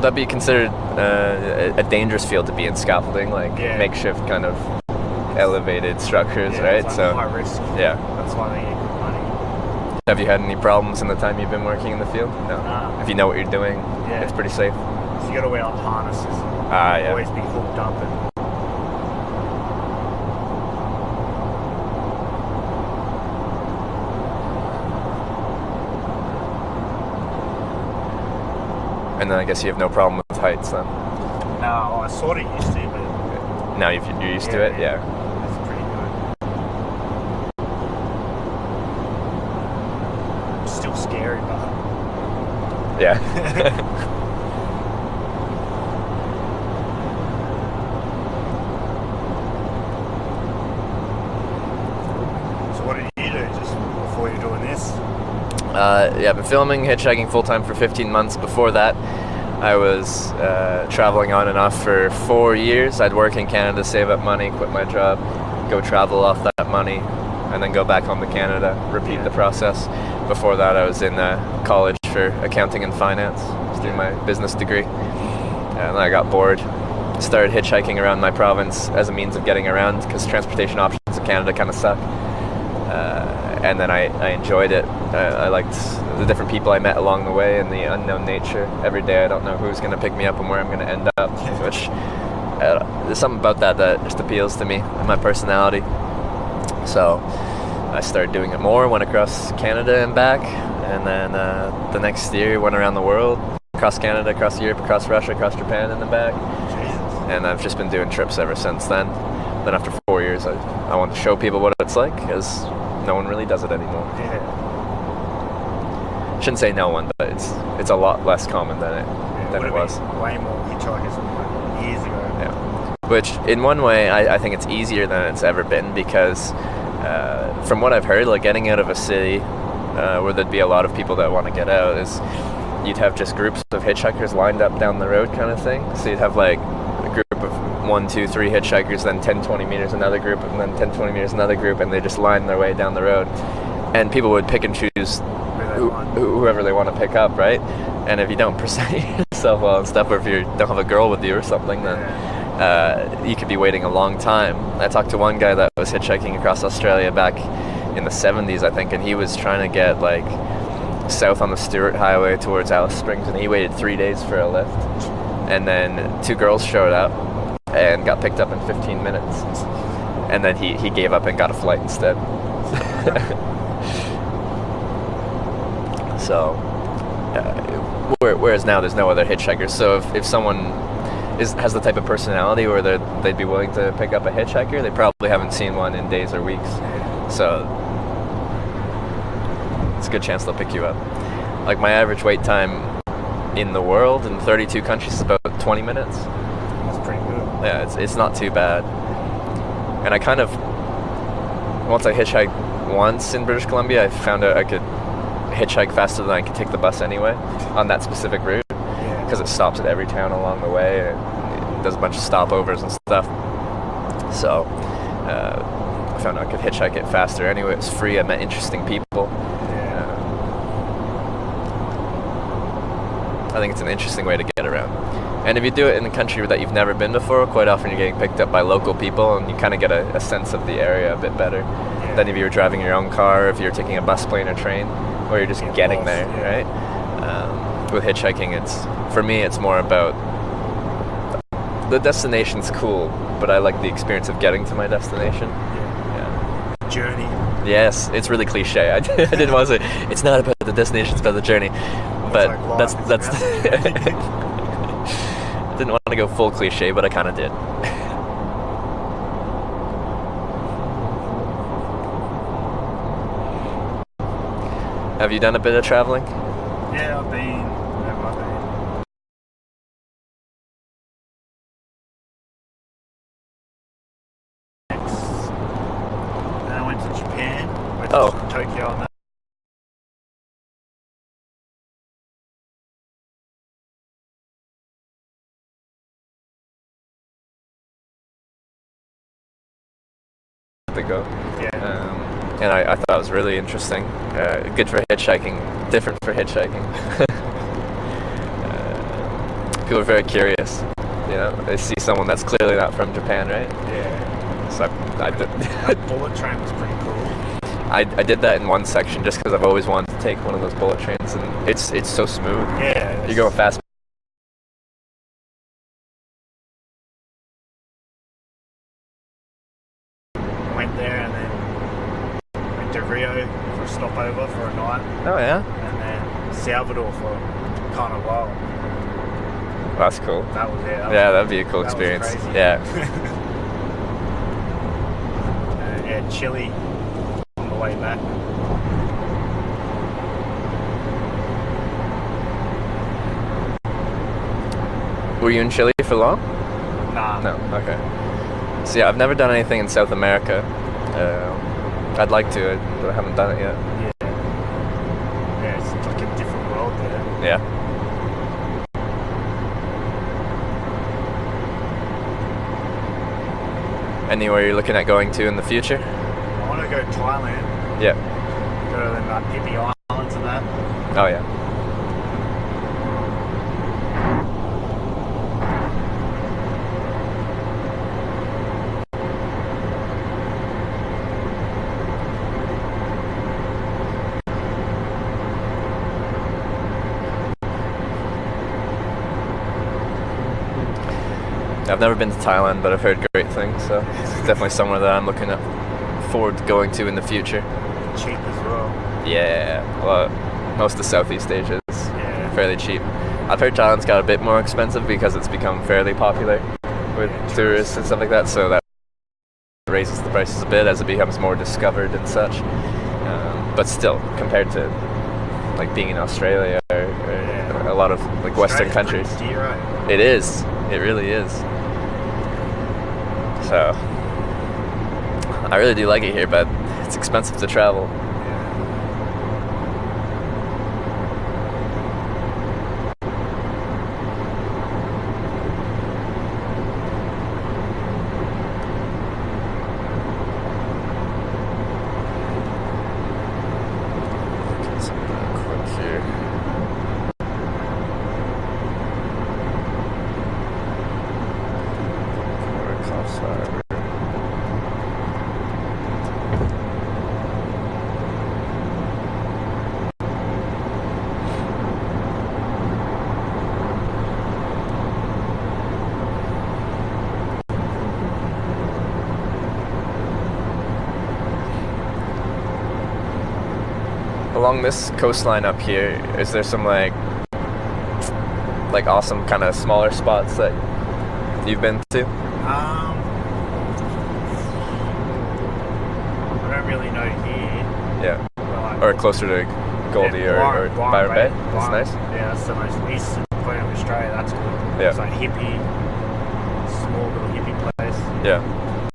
that be considered a dangerous field to be in, scaffolding, like makeshift kind of elevated structures, right? It's So high risk. yeah. That's why they get good money. Have you had any problems in the time you've been working in the field? No. If you know what you're doing, it's pretty safe. So you got to wear like harnesses. Always be hooked up and then I guess you have no problem with heights then. No, I sort of used to, but now you're used to it. Yeah. It's pretty good. It's still scary, but yeah. So what did you do just before you're doing this? I've been filming Hitchhiking full-time for 15 months. Before that, I was traveling on and off for 4 years. I'd work in Canada, save up money, quit my job, go travel off that money, and then go back home to Canada, repeat the process. Before that, I was in college for accounting and finance. I was doing my business degree. And then I got bored. Started hitchhiking around my province as a means of getting around, because transportation options in Canada kind of suck. And then I enjoyed it. I liked the different people I met along the way and the unknown nature. Every day I don't know who's going to pick me up and where I'm going to end up, which there's something about that just appeals to me and my personality. So I started doing it more, went across Canada and back, and then the next year went around the world, across Canada, across Europe, across Russia, across Japan, and then back. And I've just been doing trips ever since then. Then after 4 years, I want to show people what it's like, because no one really does it anymore. Shouldn't say no one, but it's a lot less common than it was. Way more hitchhikers years ago. Yeah. Which, in one way, I think it's easier than it's ever been, because from what I've heard, like getting out of a city where there'd be a lot of people that want to get out, is you'd have just groups of hitchhikers lined up down the road kind of thing. So you'd have like a group of 1, 2, 3 hitchhikers, then 10, 20 meters another group, and then 10, 20 meters another group, and they just line their way down the road. And people would pick and choose whoever they want to pick up, right? And if you don't present yourself well and stuff, or if you don't have a girl with you or something, then you could be waiting a long time. I talked to one guy that was hitchhiking across Australia back in the 70s, I think, and he was trying to get like south on the Stewart Highway towards Alice Springs, and he waited 3 days for a lift. And then 2 girls showed up and got picked up in 15 minutes. And then he gave up and got a flight instead. So, whereas now there's no other hitchhikers. So if someone has the type of personality where they'd be willing to pick up a hitchhiker, they probably haven't seen one in days or weeks. So it's a good chance they'll pick you up. Like my average wait time in the world in 32 countries is about 20 minutes. That's pretty good. Yeah, it's not too bad. And I kind of, once I hitchhiked once in British Columbia, I found out I could hitchhike faster than I could take the bus anyway on that specific route, because it stops at every town along the way. It does a bunch of stopovers and stuff. So I found out I could hitchhike it faster anyway. It was free. I met interesting people. I think it's an interesting way to get around. And if you do it in a country that you've never been before, quite often you're getting picked up by local people, and you kind of get a sense of the area a bit better than if you were driving your own car, or if you're taking a bus, plane, or train, or you're just getting there, right? With hitchhiking, for me, it's more about the destination's cool, but I like the experience of getting to my destination. The journey. Yes, it's really cliche. I didn't want to say it's not about the destination, it's about the journey. But that's I didn't want to go full cliche, but I kind of did. Have you done a bit of traveling? Yeah, I've been. Then I went to Japan. Went to Tokyo and that. Ago. And I thought it was really interesting. Good for hitchhiking, different for hitchhiking. people are very curious. You know, they see someone that's clearly not from Japan, right? Yeah. So That bullet train was pretty cool. I did that in one section just because I've always wanted to take one of those bullet trains, and it's so smooth. Yeah. You go fast. Went there and then went to Rio for a stopover for a night, Oh yeah, and then Salvador for kind of a while. that's cool. That was it. Yeah, that'd be a cool that was experience. crazy. Yeah. Yeah, Chile on the way back. Were you in Chile for long? Nah. No. Okay. So yeah, I've never done anything in South America. I'd like to, but I haven't done it yet. Yeah. Yeah, it's like a different world there. Yeah. Anywhere you're looking at going to in the future? I want to go to Thailand. Yeah. Go to the Phi Phi Islands and that. Oh yeah. I've never been to Thailand, but I've heard great things, so it's definitely somewhere that I'm looking forward to going to in the future. Cheap as well. Yeah, well, most of Southeast Asia is Yeah. fairly cheap. I've heard Thailand's got a bit more expensive because it's become fairly popular with tourists and stuff like that, so that raises the prices a bit as it becomes more discovered and such. But still, compared to like being in Australia or a lot of like Western countries, Pretty dear, right? it is. It really is. So, I really do like it here, but it's expensive to travel. Along this coastline up here, is there some like awesome kind of smaller spots that you've been to? I don't really know here. Yeah. Like, Or closer to Goldie or Byron Bay? That's nice. Yeah, that's the most eastern point of Australia. That's good. Yeah. It's like hippie, small little hippie place. Yeah.